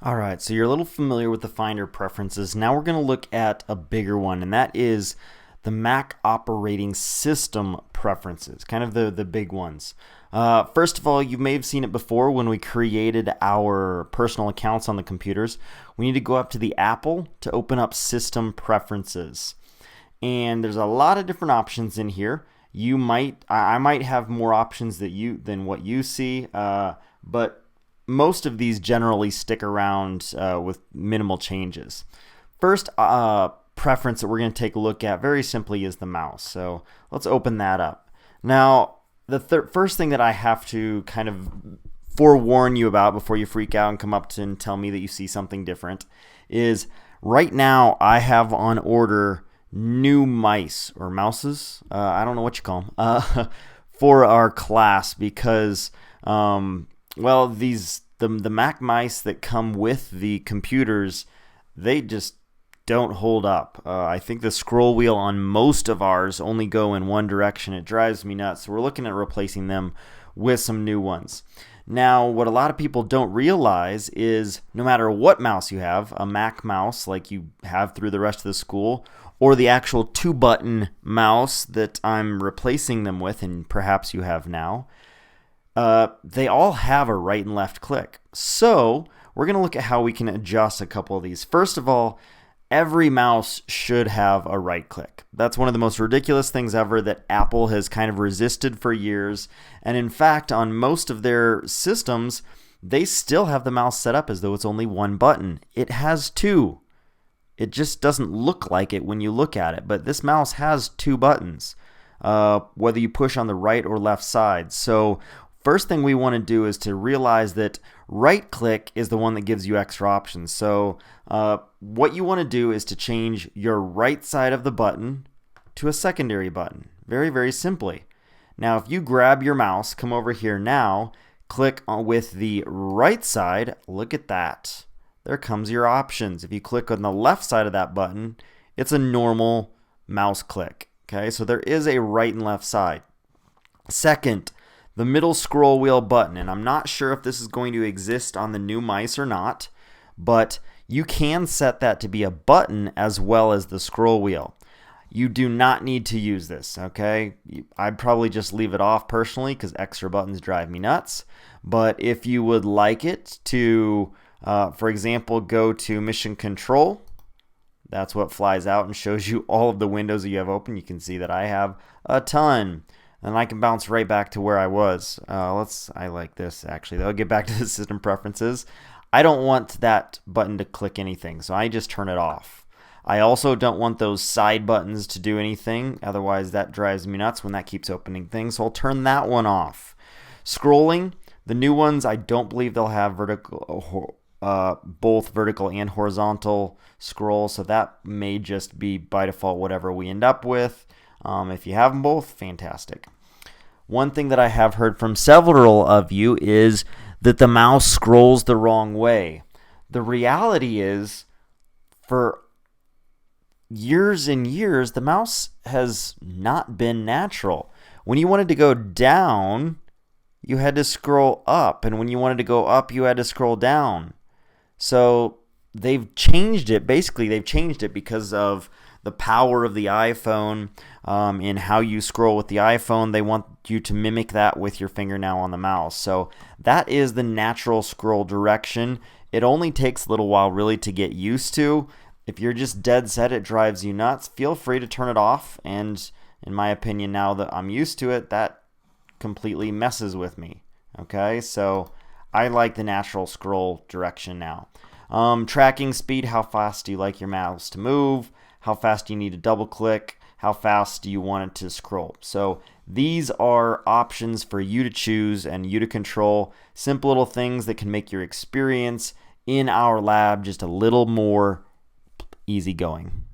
All right, so you're a little familiar with the Finder preferences. Now we're going to look at a bigger one, and that is the Mac operating system preferences, kind of the big ones. First of all, you may have seen it before when we created our personal accounts on the computers. We need to go up to the Apple to open up System Preferences. And there's a lot of different options in here. I might have more options than what you see, but most of these generally stick around with minimal changes. First preference that we're going to take a look at very simply is the mouse. So let's open that up. Now, the first thing that I have to kind of forewarn you about before you freak out and come up to and tell me that you see something different is right now I have on order new mice or mouses. I don't know what you call them for our class because well, the Mac mice that come with the computers, they just don't hold up. I think the scroll wheel on most of ours only go in one direction. It drives me nuts. So we're looking at replacing them with some new ones. Now, what a lot of people don't realize is no matter what mouse you have, a Mac mouse like you have through the rest of the school, or the actual 2-button mouse that I'm replacing them with, and perhaps you have now, they all have a right and left click. So we're going to look at how we can adjust a couple of these. First of all, every mouse should have a right click. That's one of the most ridiculous things ever that Apple has kind of resisted for years. And in fact, on most of their systems, they still have the mouse set up as though it's only one button. It has two. It just doesn't look like it when you look at it. But this mouse has two buttons, whether you push on the right or left side. So first thing we want to do is to realize that right click is the one that gives you extra options. So what you want to do is to change your right side of the button to a secondary button. Very, very simply. Now, if you grab your mouse, come over here now, click with the right side, look at that. There comes your options. If you click on the left side of that button, it's a normal mouse click. Okay, so there is a right and left side. Second, the middle scroll wheel button, and I'm not sure if this is going to exist on the new mice or not, but you can set that to be a button as well as the scroll wheel. You do not need to use this, okay? I'd probably just leave it off personally because extra buttons drive me nuts. But if you would like it to, for example, go to Mission Control, that's what flies out and shows you all of the windows that you have open. You can see that I have a ton. And I can bounce right back to where I was. I like this actually. I'll get back to the system preferences. I don't want that button to click anything, so I just turn it off. I also don't want those side buttons to do anything. Otherwise, that drives me nuts when that keeps opening things. So I'll turn that one off. Scrolling, the new ones, I don't believe they'll have both vertical and horizontal scroll. So that may just be by default whatever we end up with. If you have them both, fantastic. One thing that I have heard from several of you is that the mouse scrolls the wrong way. The reality is, for years and years, the mouse has not been natural. When you wanted to go down, you had to scroll up, and when you wanted to go up, you had to scroll down. So they've changed it. Basically, they've changed it because of the power of the iPhone in how you scroll with the iPhone. They want you to mimic that with your finger now on the mouse. So that is the natural scroll direction. It only takes a little while really to get used to. If you're just dead set it drives you nuts, feel free to turn it off. And in my opinion, now that I'm used to it, that completely messes with me. Okay, so I like the natural scroll direction now. Tracking speed, how fast do you like your mouse to move? How fast do you need to double click? How fast do you want it to scroll? So these are options for you to choose and you to control. Simple little things that can make your experience in our lab just a little more easygoing.